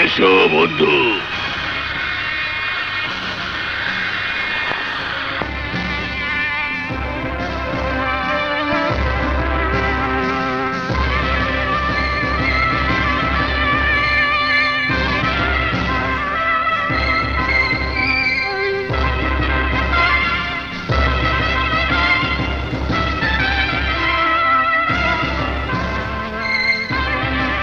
এসো বন্ধু।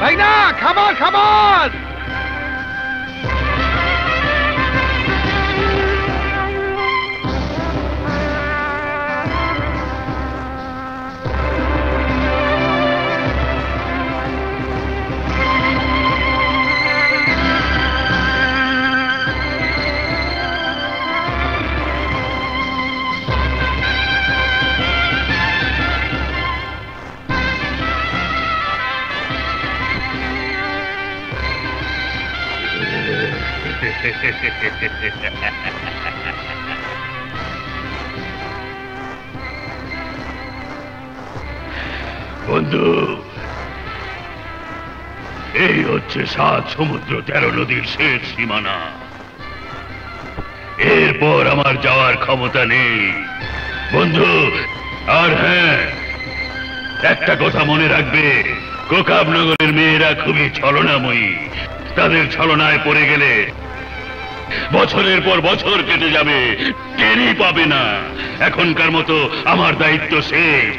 ভাই না, খাবার খাবার। বন্ধু, এই হচ্ছে 7 সমুদ্র 13 নদীর শেষ সীমানা। এরপর আমার যাওয়ার ক্ষমতা নেই বন্ধু। আর হ্যাঁ, একটা কথা মনে রাখবে, কোকাবনগরের মেয়েরা খুবই ছলনাময়ী। তাদের ছলনায় পড়ে গেলে বছরের পর বছর কেটে যাবে, টেরই পাবে না। এখনকার মতো আমার দায়িত্ব শেষ।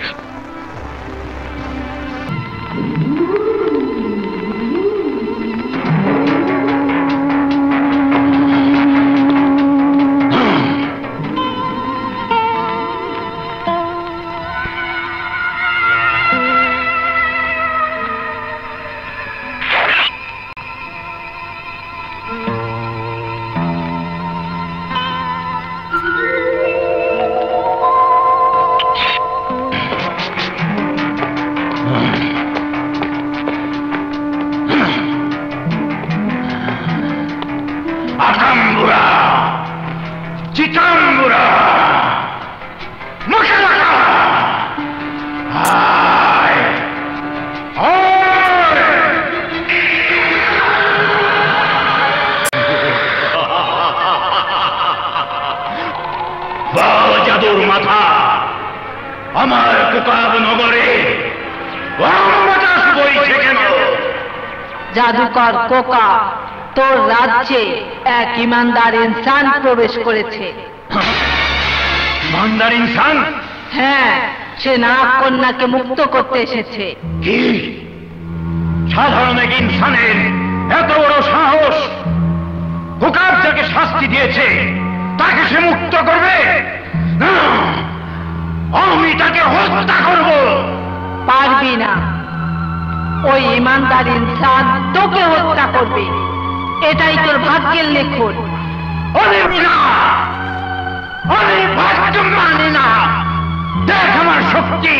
আমার কোকাবনগরে বইছে কেন? জাদুকর কোকা, তোর রাজ্যে এক ইমানদার ইনসান প্রবেশ করেছে। ইমানদার ইনসান? হ্যাঁ, সে নাগ কন্যাকে মুক্ত করতে এসেছে। কি সাধারণ এক ইনসানের এত বড় সাহস? কোকাব যাকে শাস্তি দিয়েছে তাকে সে মুক্ত করবে? আমি তাকে হত্যা করব। পারবি না, ওই ইমানদার ইনসান তোকে হত্যা করবে। এটাই তোর ভাগ্যের লেখন। আমি ভাগ্য মানি না। দেখ আমার শক্তি।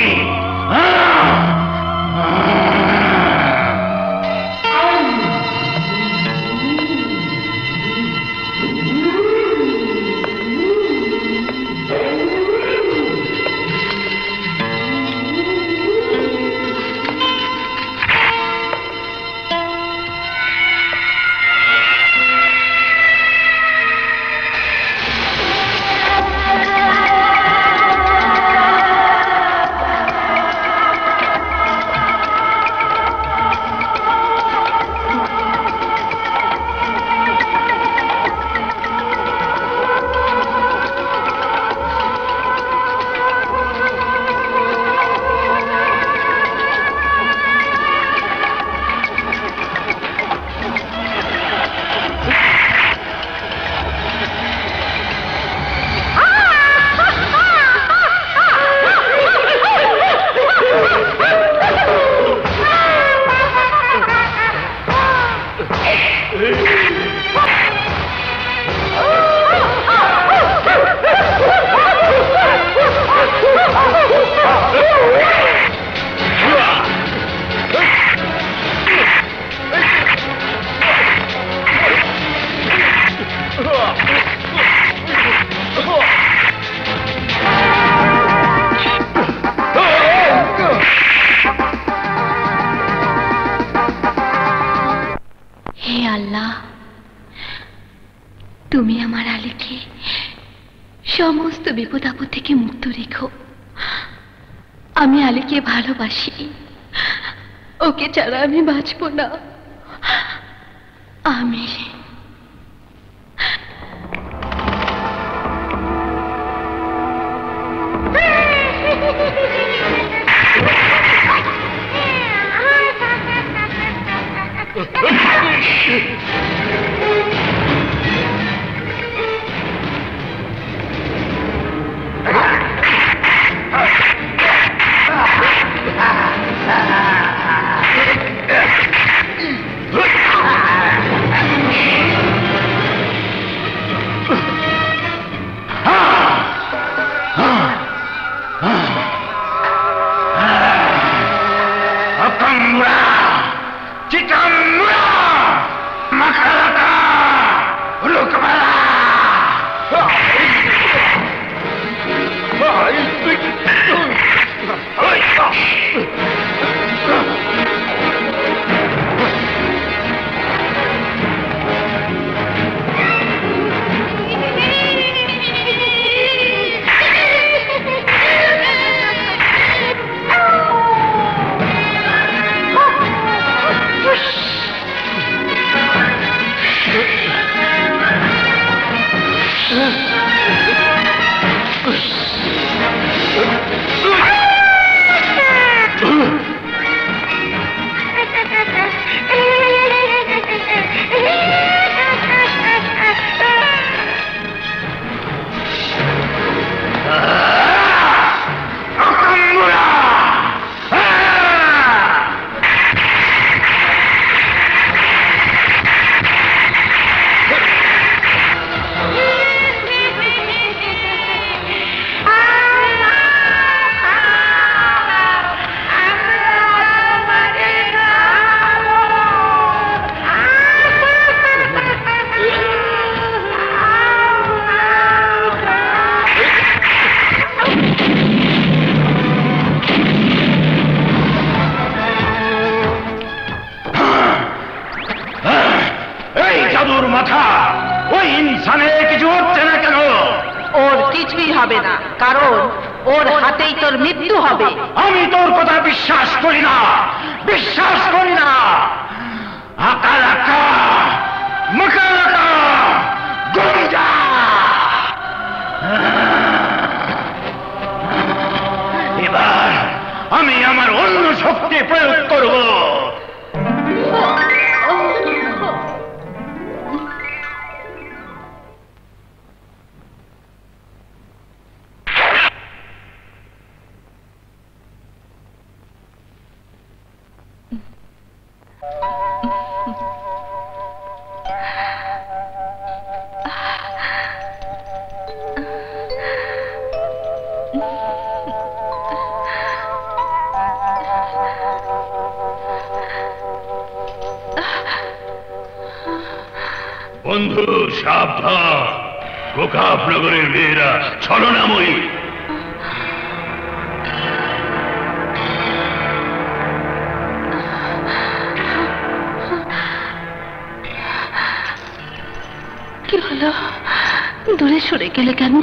সমস্ত বিপদ আপদ থেকে মুক্ত রেখো। আমি আলীকে ভালোবাসি, ওকে ছাড়া আমি বাঁচব না। আমি বন্ধু সাবধান, গোকাবনগরের মেয়েরা ছলনাময়ী। কি হলো, দূরে সরে গেলে কেন?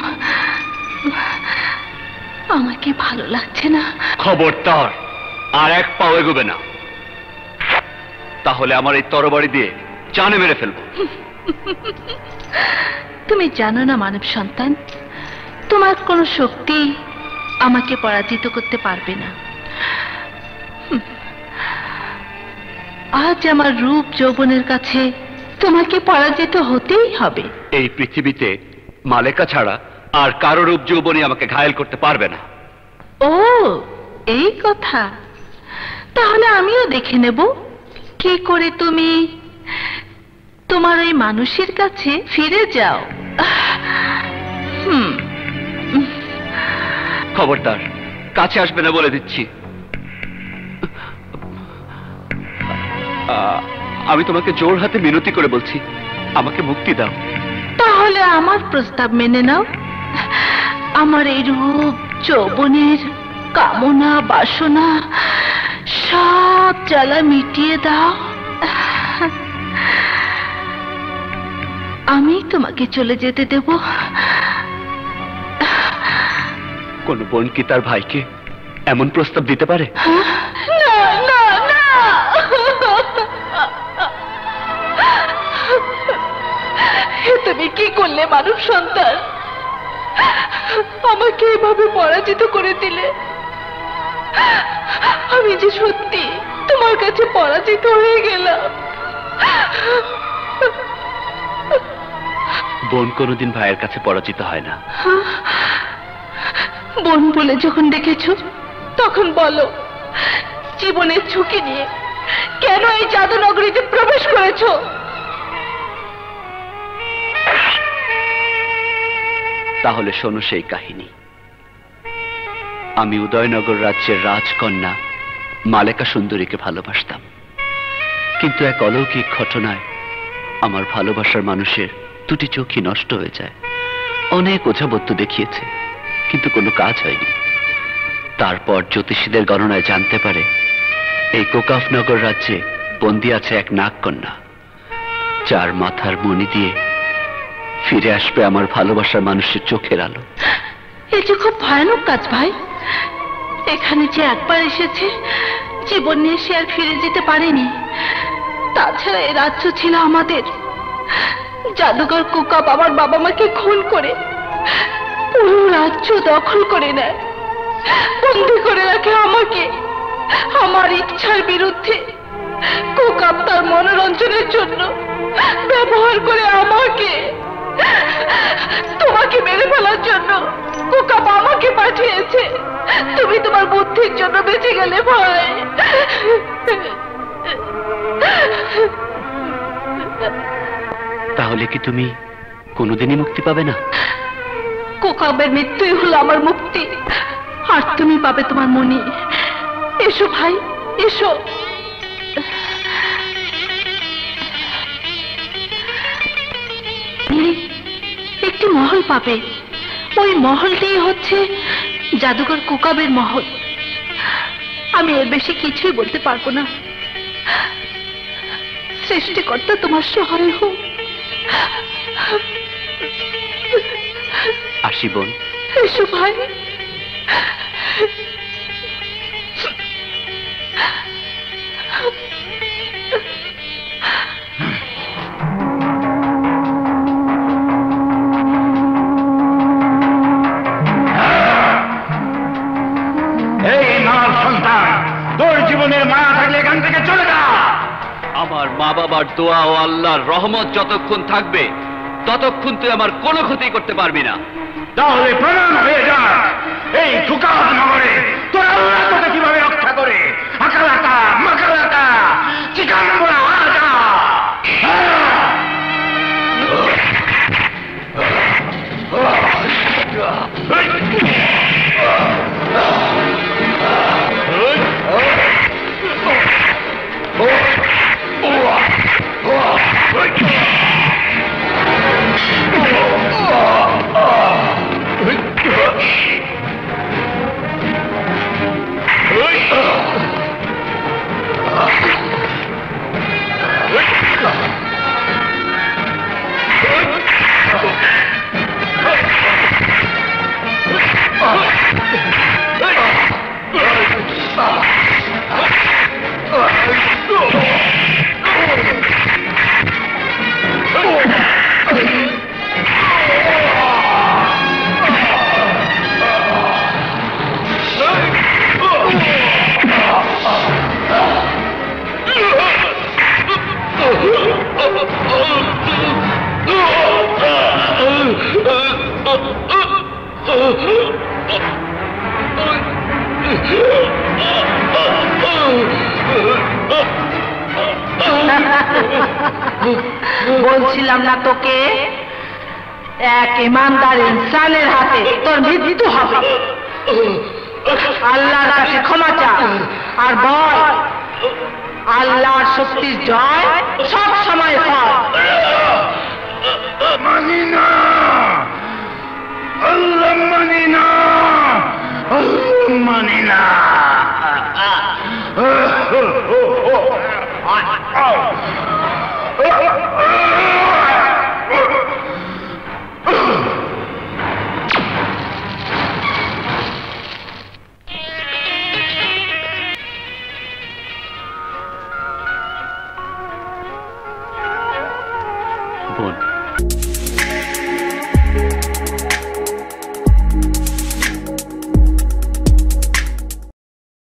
আমাকে ভালো লাগছে না। খবরদার আর এক পাও এগোবে না, তাহলে আমার এই তরবারি দিয়ে জানে মেরে ফেলবো। তুমি জানো না মানব সন্তান, তোমার কোনো শক্তি আমাকে পরাজিত করতে পারবে না। আজ আমার রূপ যৌবনের কাছে তোমাকে পরাজিত হতেই হবে। এই পৃথিবীতে মালেকা ছাড়া আর কারো রূপ যৌবনই আমাকে ঘায়েল করতে পারবে না। ও এই কথা, তাহলে আমিও দেখে নেব কি করে তুমি তোমার ওই মানুষের কাছে ফিরে যাও। খবরদার কাছে আসবে না বলে দিচ্ছি। আমি তোমাকে জোর হাতে মিনতি করে বলছি, আমাকে মুক্তি দাও। তাহলে আমার প্রস্তাব মেনে নাও, আমার এই রূপ যৌবনের কামনা বাসনা সব জ্বালা মিটিয়ে দাও। আমি তোমাকে চলে যেতে দেব, কোন বোন কি তার ভাইকে এমন প্রস্তাব দিতে পারে? না না না, তুমি কি করলে মানব সন্তান? আমাকে এভাবে পরাজিত করে দিলে। আমি যে সত্যি তোমার কাছে পরাজিত হয়ে গেলাম। বোন কোনোদিন ভাইয়ের কাছে পরাজিত হয় না। বোন বলে যখন ডেকেছো তখন বলো, জীবনের ঝুঁকি নিয়ে কেন এই জাদুনগরীতে প্রবেশ করেছো? তাহলে শোনো সেই কাহিনী। আমি উদয়নগর রাজ্যের রাজকন্যা মালেকা সুন্দরীকে ভালোবাসতাম, কিন্তু এক অলৌকিক ঘটনায় আমার ভালোবাসার মানুষের দুটি চোখই নষ্ট হয়ে যায়। অনেক ওঝাবত্য দেখিয়েছে, কিন্তু কোনো কাজ হয়নি। তারপর জ্যোতিষীদের গণনায় জানতে পারে এই কোকাফনগর রাজ্যে বন্দী আছে এক নাগকন্যা, যার মাথার মণি দিয়ে ফিরে আসবে আমার ভালোবাসার মানুষের চোখের আলো। এই যে খুব ভয়ানক কাজ ভাই। এখানে যে একবার এসেছে, জীবন নিয়ে সে আর ফিরে যেতে পারেনি। তাছাড়া এই রাজ্য ছিল আমাদের। জাদুকর কোকাব আমার বাবা মাকে খুন করে পুরো রাজ্য দখল করে নেয়, বন্দি করে রাখে আমাকে। আমার ইচ্ছার বিরুদ্ধে কোকাব তার মনোরঞ্জনের জন্য ব্যবহার করে আমাকে। তোমাকে মেরে ফেলার জন্য কোকাব আমাকে পাঠিয়েছে। তুমি তোমার বুদ্ধির জন্য বেঁচে গেলে ভাই। তাহলে কি তুমি কোনোদিনই মুক্তি পাবে না? কোকাবের মৃত্যুই হলো আমার মুক্তি, আর তুমি পাবে তোমার মনি। এসো ভাই, এসো। একটি মহল পাবে। ওই মহলটি হচ্ছে জাদুকর কোকাবের মহল। আমি এর বেশি কিছুই বলতে পারবো না। সৃষ্টিকর্তা তোমার সহায় হোক। আসি বোন। এসো ভাই। জীবনের মায়া থাকলে এখান থেকে চলে যা। আমার মা বাবার দোয়া ও আল্লাহর রহমত যতক্ষণ থাকবে ততক্ষণ তুই আমার কোনো ক্ষতি করতে পারবি না। তাহলে প্রমাণ হয়ে যা এই কোকাব নগরে তোর আল্লাহ তোকে কিভাবে রক্ষা করে। আকালাকা মাকালাকা চিকাম্বরা আজা। বলছিলাম না তোকে, এক ইমানদার ইনসানের হাতে তোর মৃত্যু হবে। আল্লাহর কাছে ক্ষমা চা আর বল, আল্লাহর শক্তির জয় সব সময় হয়। মানি না, আল্লাহ মানি না, আল্লাহ মানি না। না।